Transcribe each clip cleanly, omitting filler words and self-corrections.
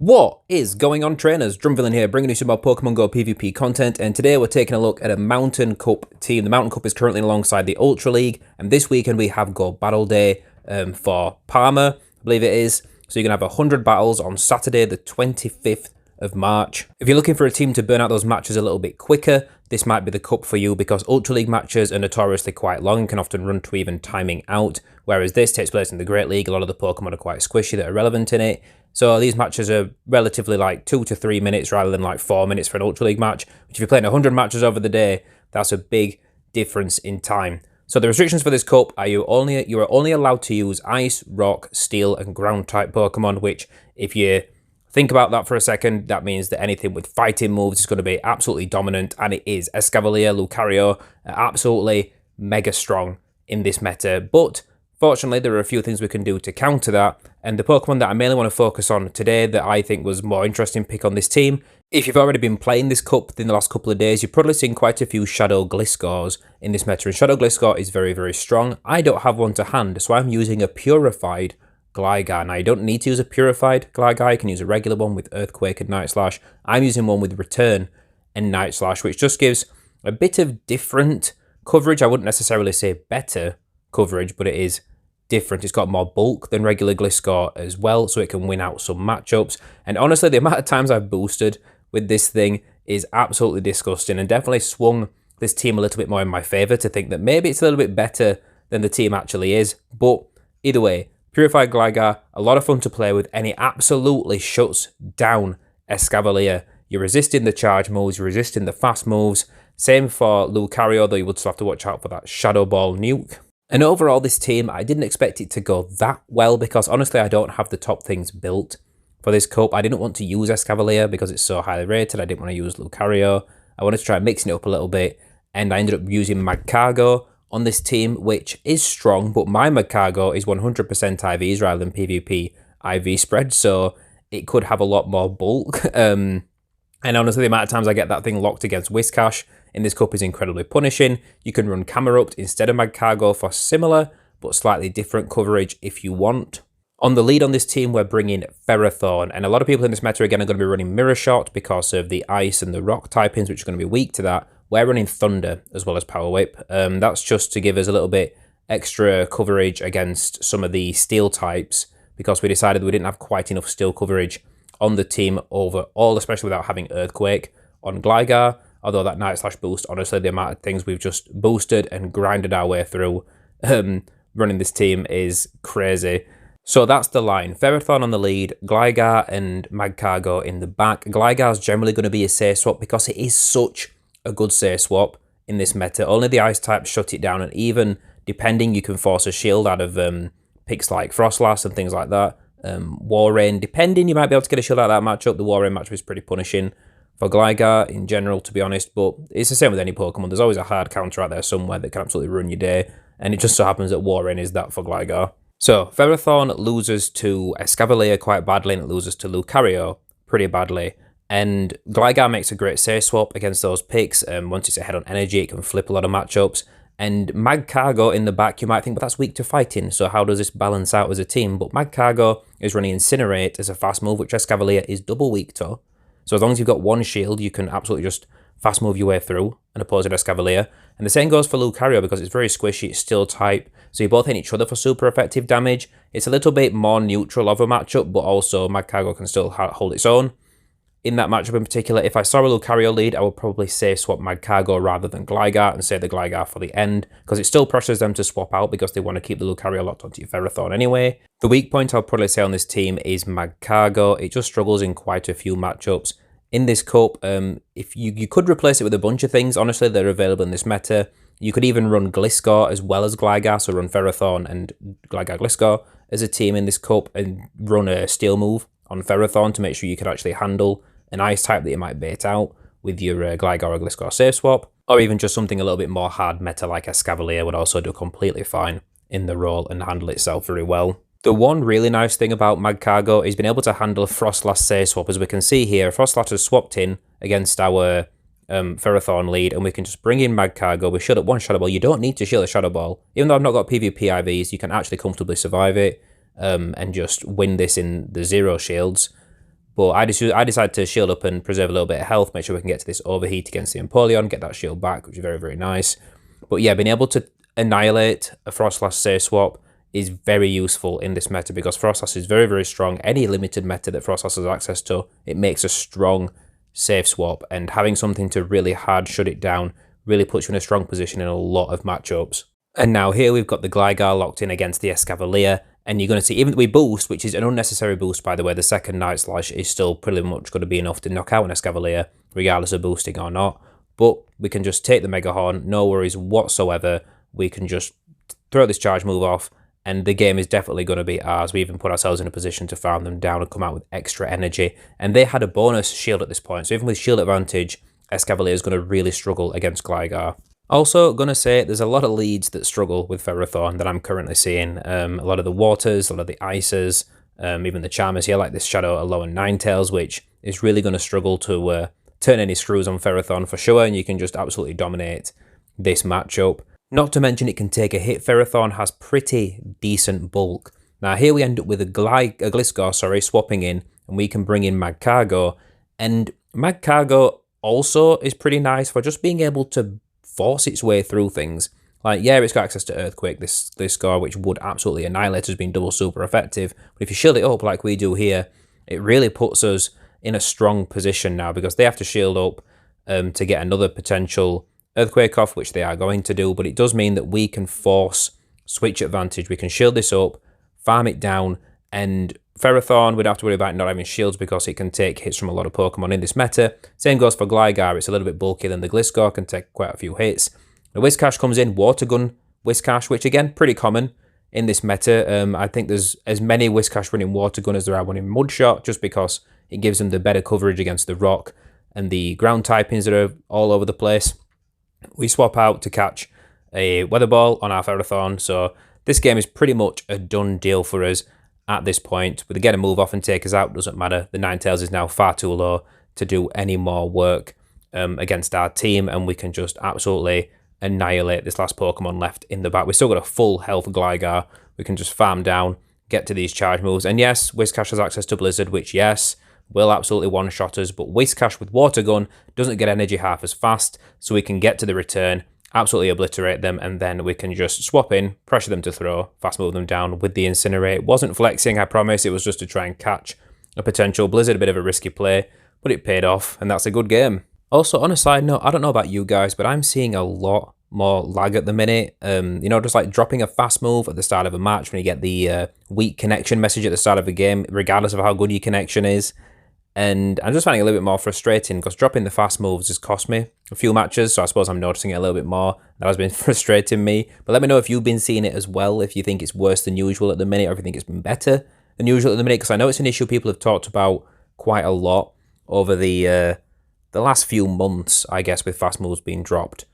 What is going on, trainers? DrumVillain here, bringing you some more Pokemon Go PvP content, and today we're taking a look at a Mountain Cup team. The Mountain Cup is currently alongside the Ultra League, and this weekend we have Go Battle Day for Palmer, I believe it is. So you're going to have 100 battles on Saturday, the 25th of March. If you're looking for a team to burn out those matches a little bit quicker, this might be the cup for you because Ultra League matches are notoriously quite long and can often run to even timing out, whereas this takes place in the Great League. A lot of the Pokemon are quite squishy that are relevant in it. So these matches are relatively like 2 to 3 minutes rather than like 4 minutes for an Ultra League match, which if you're playing 100 matches over the day, that's a big difference in time. So the restrictions for this cup are you are only allowed to use Ice, Rock, Steel, and Ground type Pokemon, which if you think about that for a second, that means that anything with fighting moves is going to be absolutely dominant, and it is. Escavalier, Lucario are absolutely mega strong in this meta, but fortunately there are a few things we can do to counter that, and the Pokemon that I mainly want to focus on today that I think was more interesting pick on this team. If you've already been playing this cup in the last couple of days, you've probably seen quite a few Shadow Gliscors in this meta, and Shadow Gliscor is very, very strong. I don't have one to hand, so I'm using a Purified Gligar. Now, you don't need to use a Purified Gligar, you can use a regular one with Earthquake and Night Slash. I'm using one with Return and Night Slash, which just gives a bit of different coverage. I wouldn't necessarily say better coverage, but it is different. It's got more bulk than regular Gliscor as well, so it can win out some matchups. And honestly, the amount of times I've boosted with this thing is absolutely disgusting, and definitely swung this team a little bit more in my favour to think that maybe it's a little bit better than the team actually is. But either way, Purified Gligar, a lot of fun to play with, and it absolutely shuts down Escavalier. You're resisting the charge moves, you're resisting the fast moves. Same for Lucario, though you would still have to watch out for that Shadow Ball nuke. And overall, this team, I didn't expect it to go that well because honestly, I don't have the top things built for this cup. I didn't want to use Escavalier because it's so highly rated. I didn't want to use Lucario. I wanted to try mixing it up a little bit, and I ended up using Magcargo on this team, which is strong, but my Magcargo is 100% IVs rather than PvP IV spread, so it could have a lot more bulk. And honestly, the amount of times I get that thing locked against Whiscash in this cup is incredibly punishing. You can run Camerupt instead of Magcargo for similar, but slightly different coverage if you want. On the lead on this team, we're bringing Ferrothorn, and a lot of people in this meta again are going to be running Mirror Shot because of the Ice and the Rock typings, which are going to be weak to that. We're running Thunder as well as Power Whip. That's just to give us a little bit extra coverage against some of the Steel types because we decided we didn't have quite enough Steel coverage on the team overall, especially without having Earthquake on Gligar. Although that Night Slash boost, honestly, the amount of things we've just boosted and grinded our way through running this team is crazy. So that's the line. Ferrothorn on the lead, Gligar and Magcargo in the back. Gligar's generally going to be a safe swap because it is such a good safe swap in this meta. Only the Ice types shut it down, and even depending, you can force a shield out of picks like Frostlass and things like that. War Rain, depending, you might be able to get a shield out of that matchup. The War Rain matchup is pretty punishing for Gligar in general, to be honest, but it's the same with any Pokemon. There's always a hard counter out there somewhere that can absolutely ruin your day, and it just so happens that War Rain is that for Gligar. So Ferrothorn loses to Escavalier quite badly, and it loses to Lucario pretty badly. And Gligar makes a great safe swap against those picks. Once it's ahead on energy, it can flip a lot of matchups. And Magcargo in the back, you might think, but that's weak to fighting, so how does this balance out as a team? But Magcargo is running Incinerate as a fast move, which Escavalier is double weak to. So as long as you've got one shield, you can absolutely just fast move your way through an opposing Escavalier. And the same goes for Lucario because it's very squishy, it's Steel type, so you both hit each other for super effective damage. It's a little bit more neutral of a matchup, but also Magcargo can still hold its own. In that matchup in particular, if I saw a Lucario lead, I would probably safe swap Magcargo rather than Gligar and save the Gligar for the end, because it still pressures them to swap out because they want to keep the Lucario locked onto your Ferrothorn anyway. The weak point I'll probably say on this team is Magcargo. It just struggles in quite a few matchups. In this cup, if you could replace it with a bunch of things, honestly, they're available in this meta. You could even run Gliscor as well as Gligar, so run Ferrothorn and Gligar Gliscor as a team in this cup and run a Steel move on Ferrothorn to make sure you can actually handle an Ice type that you might bait out with your Gligar or Gliscor safe swap, or even just something a little bit more hard meta like Escavalier would also do completely fine in the role and handle itself very well. The one really nice thing about Magcargo is being able to handle Frostlass safe swap. As we can see here, Frostlass has swapped in against our Ferrothorn lead, and we can just bring in Magcargo. We shield up one Shadow Ball. You don't need to shield a Shadow Ball. Even though I've not got PvP IVs, you can actually comfortably survive it and just win this in the 0 shields. But I decided to shield up and preserve a little bit of health, make sure we can get to this overheat against the Empoleon, get that shield back, which is very, very nice. But yeah, being able to annihilate a Froslass safe swap is very useful in this meta because Froslass is very, very strong. Any limited meta that Froslass has access to, it makes a strong safe swap, and having something to really hard shut it down really puts you in a strong position in a lot of matchups. And now here we've got the Gligar locked in against the Escavalier, and you're going to see, even if we boost, which is an unnecessary boost by the way, the second Night Slash is still pretty much going to be enough to knock out an Escavalier, regardless of boosting or not. But we can just take the Mega Horn, no worries whatsoever. We can just throw this charge move off, and the game is definitely going to be ours. We even put ourselves in a position to farm them down and come out with extra energy. And they had a bonus shield at this point, so even with shield advantage, Escavalier is going to really struggle against Gligar. Also, going to say there's a lot of leads that struggle with Ferrothorn that I'm currently seeing. A lot of the Waters, a lot of the Ices, even the Charmers here, like this Shadow Aloe and Ninetales, which is really going to struggle to turn any screws on Ferrothorn for sure, and you can just absolutely dominate this matchup. Not to mention it can take a hit. Ferrothorn has pretty decent bulk. Now here we end up with a Gliscor, swapping in, and we can bring in Magcargo. And Magcargo also is pretty nice for just being able to force its way through things. Like, yeah, it's got access to Earthquake, this Gliscor, which would absolutely annihilate as being double super effective. But if you shield it up like we do here, it really puts us in a strong position now because they have to shield up to get another potential Earthquake off, which they are going to do, but it does mean that we can force switch advantage. We can shield this up, farm it down, and Ferrothorn, we don't have to worry about not having shields because it can take hits from a lot of Pokemon in this meta. Same goes for Gligar, it's a little bit bulkier than the Gliscor, can take quite a few hits. The Whiscash comes in, Water Gun Whiscash, which again, pretty common in this meta. I think there's as many Whiscash running Water Gun as there are running Mudshot, just because it gives them the better coverage against the rock and the ground typings that are all over the place. We swap out to catch a Weather Ball on our Ferrothorn, so this game is pretty much a done deal for us at this point. With the get a move off and take us out, doesn't matter. The Ninetales is now far too low to do any more work against our team, and we can just absolutely annihilate this last Pokemon left in the back. We've still got a full health Gligar. We can just farm down, get to these charge moves, and yes, Whiscash has access to Blizzard, which yes, will absolutely one-shot us, but Whiscash with Water Gun doesn't get energy half as fast, so we can get to the return, absolutely obliterate them, and then we can just swap in, pressure them to throw, fast move them down with the Incinerate. It wasn't flexing, I promise, it was just to try and catch a potential Blizzard, a bit of a risky play, but it paid off, and that's a good game. Also, on a side note, I don't know about you guys, but I'm seeing a lot more lag at the minute. You know, just like dropping a fast move at the start of a match when you get the weak connection message at the start of a game, regardless of how good your connection is. And I'm just finding it a little bit more frustrating because dropping the fast moves has cost me a few matches, so I suppose I'm noticing it a little bit more. That has been frustrating me. But let me know if you've been seeing it as well, if you think it's worse than usual at the minute, or if you think it's been better than usual at the minute, because I know it's an issue people have talked about quite a lot over the last few months, I guess, with fast moves being dropped.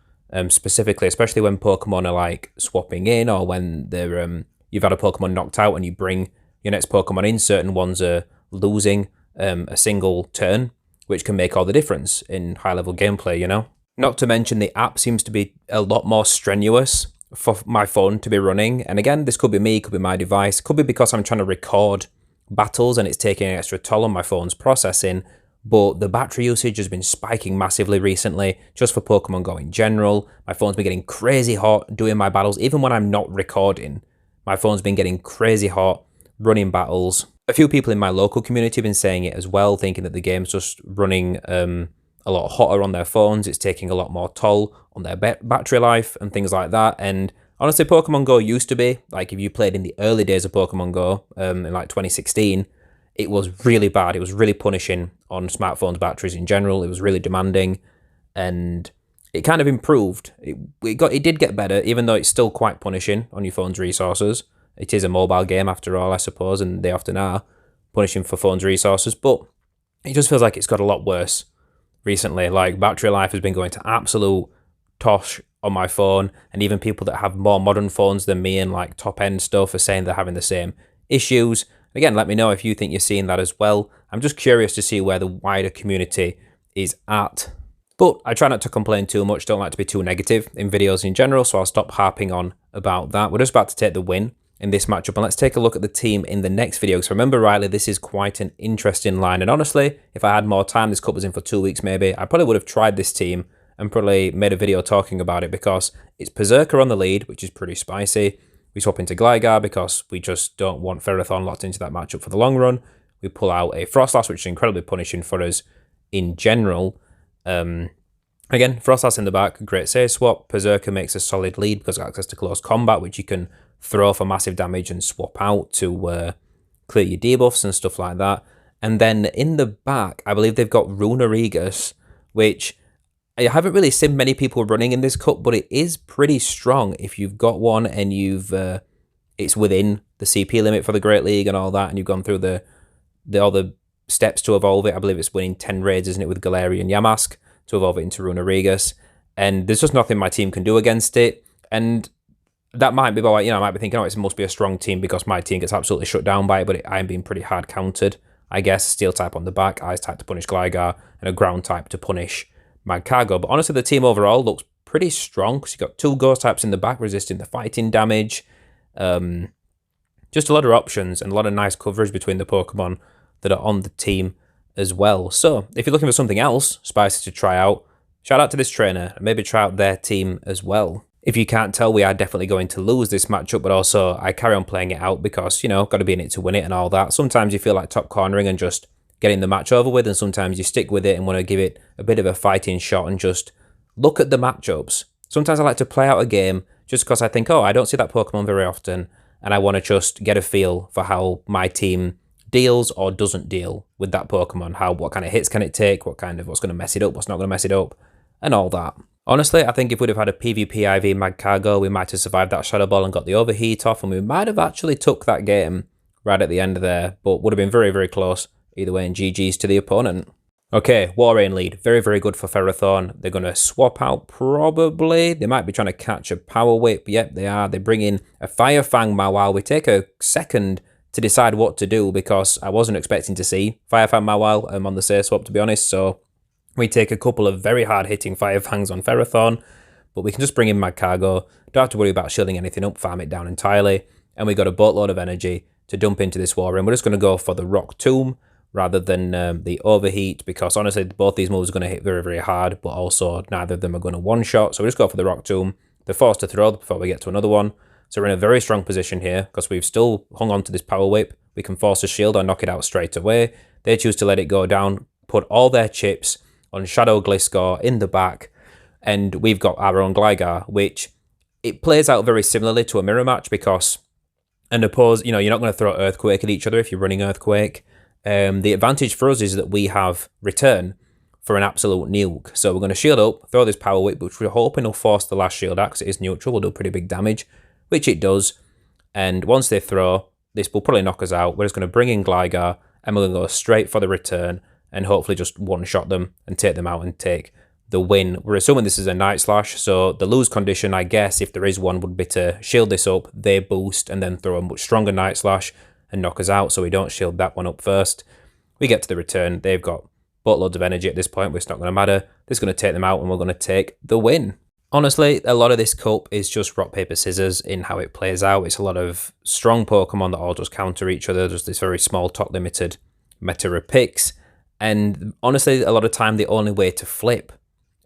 Specifically, especially when Pokemon are like swapping in, or when they're you've had a Pokemon knocked out and you bring your next Pokemon in, certain ones are losing a single turn, which can make all the difference in high-level gameplay, you know? Not to mention the app seems to be a lot more strenuous for my phone to be running. And again, this could be me, could be my device, could be because I'm trying to record battles and it's taking an extra toll on my phone's processing. But the battery usage has been spiking massively recently, just for Pokemon Go in general. My phone's been getting crazy hot doing my battles, even when I'm not recording. My phone's been getting crazy hot running battles. A few people in my local community have been saying it as well, thinking that the game's just running a lot hotter on their phones. It's taking a lot more toll on their battery life and things like that. And honestly, Pokemon Go used to be, like if you played in the early days of Pokemon Go, in like 2016, it was really bad. It was really punishing on smartphones' batteries in general. It was really demanding, and it kind of improved. It did get better, even though it's still quite punishing on your phone's resources. It is a mobile game after all, I suppose, and they often are punishing for phone's resources, but it just feels like it's got a lot worse recently. Like, battery life has been going to absolute tosh on my phone, and even people that have more modern phones than me and like top-end stuff are saying they're having the same issues. Again, let me know if you think you're seeing that as well. I'm just curious to see where the wider community is at. But I try not to complain too much, don't like to be too negative in videos in general, so I'll stop harping on about that. We're just about to take the win in this matchup. And let's take a look at the team in the next video. Because remember rightly, this is quite an interesting line. And honestly, if I had more time, this cup was in for 2 weeks maybe, I probably would have tried this team and probably made a video talking about it, because it's Berserker on the lead, which is pretty spicy. We swap into Gligar because we just don't want Ferrothorn locked into that matchup for the long run. We pull out a Frostlass, which is incredibly punishing for us in general. Again, Frostlass in the back, great save swap. Berserker makes a solid lead because of access to close combat, which you can throw for massive damage and swap out to clear your debuffs and stuff like that. And then in the back, I believe they've got Runerigus, which I haven't really seen many people running in this cup, but it is pretty strong if you've got one and you've it's within the CP limit for the Great League and all that, and you've gone through all the steps to evolve it. I believe it's winning 10 raids, isn't it, with Galarian Yamask to evolve it into Runerigus. And there's just nothing my team can do against it. And that might be why, I might be thinking, oh, it must be a strong team because my team gets absolutely shut down by it, but I'm being pretty hard countered, I guess. Steel type on the back, Ice type to punish Gligar, and a ground type to punish Magcargo. But honestly, the team overall looks pretty strong because you've got 2 ghost types in the back resisting the fighting damage. Just a lot of options and a lot of nice coverage between the Pokemon that are on the team as well. So if you're looking for something else spicy to try out, shout out to this trainer and maybe try out their team as well. If you can't tell, we are definitely going to lose this matchup, but also I carry on playing it out because, got to be in it to win it and all that. Sometimes you feel like top cornering and just getting the match over with, and sometimes you stick with it and want to give it a bit of a fighting shot and just look at the matchups. Sometimes I like to play out a game just because I think, oh, I don't see that Pokemon very often, and I want to just get a feel for how my team deals or doesn't deal with that Pokemon. What kind of hits can it take? What's going to mess it up? What's not going to mess it up? And all that. Honestly, I think if we'd have had a PvP IV Magcargo, we might have survived that Shadow Ball and got the overheat off, and we might have actually took that game right at the end there, but would have been very, very close either way, and GG's to the opponent. Okay, Warrain lead. Very, very good for Ferrothorn. They're going to swap out probably. They might be trying to catch a Power Whip. Yep, they are. They bring in a Fire Fang Mawile. We take a second to decide what to do because I wasn't expecting to see Fire Fang Mawile on the save swap, to be honest, so we take a couple of very hard-hitting Fire Fangs on Ferrothorn, but we can just bring in Magcargo. Don't have to worry about shielding anything up, farm it down entirely, and we got a boatload of energy to dump into this Warrain. We're just going to go for the Rock Tomb rather than the Overheat, because honestly, both these moves are going to hit very, very hard, but also neither of them are going to one-shot, so we just go for the Rock Tomb. They're forced to throw before we get to another one, so we're in a very strong position here, because we've still hung on to this Power Whip. We can force a shield or knock it out straight away. They choose to let it go down, put all their chips on Shadow Gliscor in the back, and we've got our own Gligar, which it plays out very similarly to a mirror match because, and oppose, you're not going to throw Earthquake at each other if you're running Earthquake. The advantage for us is that we have Return for an absolute nuke. So we're going to shield up, throw this Power Whip, which we're hoping will force the last shield out because it is neutral, will do pretty big damage, which it does. And once they throw, this will probably knock us out. We're just going to bring in Gligar, and we're going to go straight for the Return, and hopefully just one-shot them and take them out and take the win. We're assuming this is a Night Slash, so the lose condition, I guess, if there is one, would be to shield this up, they boost, and then throw a much stronger Night Slash and knock us out, so we don't shield that one up first. We get to the Return. They've got boatloads of energy at this point, but it's not going to matter. This is going to take them out, and we're going to take the win. Honestly, a lot of this cup is just rock, paper, scissors in how it plays out. It's a lot of strong Pokemon that all just counter each other. There's this very small, top-limited meta of picks. And honestly, a lot of time, the only way to flip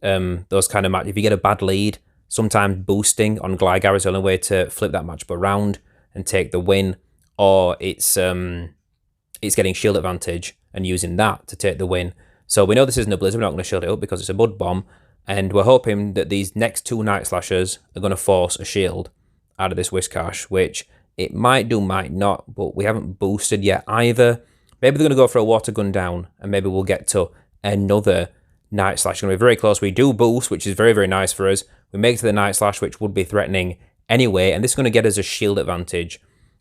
those kind of matches, if you get a bad lead, sometimes boosting on Gligar is the only way to flip that matchup around and take the win, or it's getting shield advantage and using that to take the win. So we know this isn't a Blizzard, we're not going to shield it up because it's a Mud Bomb, and we're hoping that these next 2 Night Slashers are going to force a shield out of this Whiscash, which it might do, might not, but we haven't boosted yet either. Maybe they're going to go for a Water Gun down, and maybe we'll get to another Night Slash. It's going to be very close. We do boost, which is very, very nice for us. We make it to the Night Slash, which would be threatening anyway, and this is going to get us a shield advantage.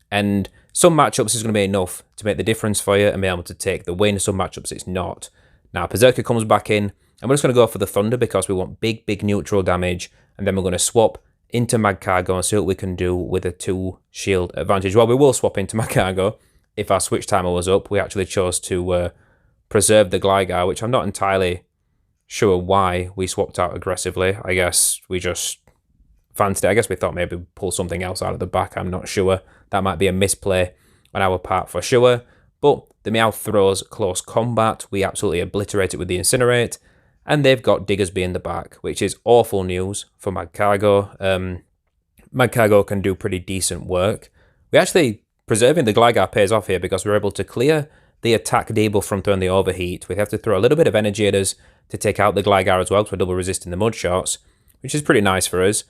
And some matchups is going to be enough to make the difference for you and be able to take the win. Some matchups it's not. Now, Berserker comes back in, and we're just going to go for the Thunder because we want big, big neutral damage, and then we're going to swap into Magcargo and see what we can do with a 2 shield advantage. Well, we will swap into Magcargo. If our switch timer was up, we actually chose to preserve the Gligar, which I'm not entirely sure why we swapped out aggressively. I guess we just fancied it. I guess we thought maybe pull something else out of the back. I'm not sure. That might be a misplay on our part for sure. But the Meowth throws close combat. We absolutely obliterate it with the Incinerate. And they've got Diggersby in the back, which is awful news for Magcargo. Magcargo can do pretty decent work. We actually, preserving the Gligar pays off here because we're able to clear the attack debuff from throwing the Overheat. We have to throw a little bit of energy at us to take out the Gligar as well, because we're double resisting the Mud Shots, which is pretty nice for us.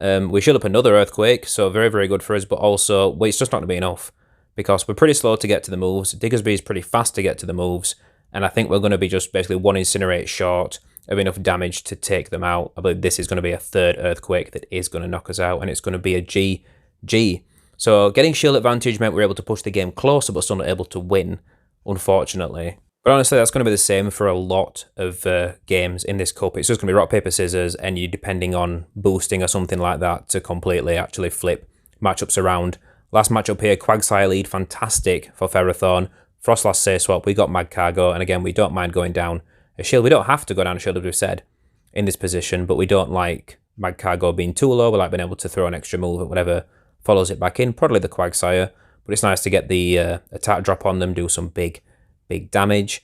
We shield up another Earthquake, so very, very good for us, but also, well, it's just not going to be enough, because we're pretty slow to get to the moves. Diggersby is pretty fast to get to the moves, and I think we're going to be just basically one Incinerate short of enough damage to take them out. I believe this is going to be a third Earthquake that is going to knock us out, and it's going to be a GG. So getting shield advantage meant we were able to push the game closer, but still not able to win, unfortunately. But honestly, that's going to be the same for a lot of games in this cup. It's just going to be rock, paper, scissors, and you depending on boosting or something like that to completely actually flip matchups around. Last matchup here, Quagsire lead, fantastic for Ferrothorn. Frostlass safeswap, we got Magcargo, and again, we don't mind going down a shield. We don't have to go down a shield, as we've said, in this position, but we don't like Magcargo being too low. We like being able to throw an extra move at whatever follows it back in, probably the Quagsire, but it's nice to get the attack drop on them, do some big damage.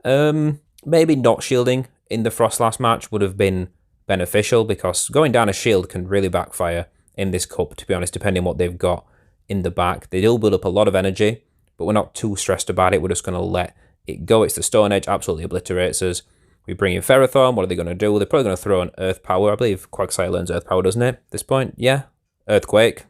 Maybe not shielding in the Frostlass match would have been beneficial, because going down a shield can really backfire in this cup, to be honest, depending on what they've got in the back. They do build up a lot of energy, but we're not too stressed about it. We're just going to let it go. It's the Stone Edge, absolutely obliterates us. We bring in Ferrothorn. What are they going to do? They're probably going to throw an Earth Power. I believe Quagsire learns Earth Power, doesn't it, at this point? Yeah. Earthquake.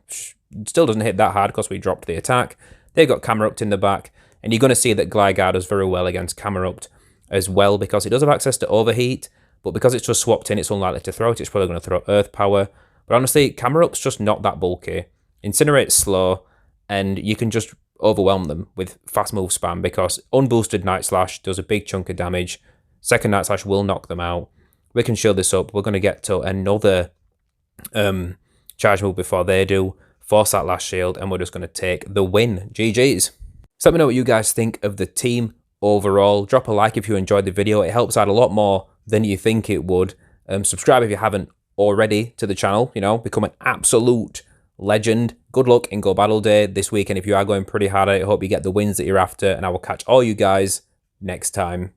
Still doesn't hit that hard because we dropped the attack. They've got Camerupt in the back, and you're going to see that Gligar does very well against Camerupt as well, because it does have access to Overheat, but because it's just swapped in, it's unlikely to throw it. It's probably going to throw Earth Power. But honestly, Camerupt's just not that bulky. Incinerate's slow, and you can just overwhelm them with fast move spam, because unboosted Night Slash does a big chunk of damage. Second Night Slash will knock them out. We can shield this up. We're going to get to another charge move before they do. Force that last shield, and we're just going to take the win. GG's. So let me know what you guys think of the team overall. Drop a like if you enjoyed the video. It helps out a lot more than you think it would. Subscribe if you haven't already to the channel. You know, become an absolute legend. Good luck in Go Battle Day this weekend if you are going pretty hard at it. I hope you get the wins that you're after, and I will catch all you guys next time.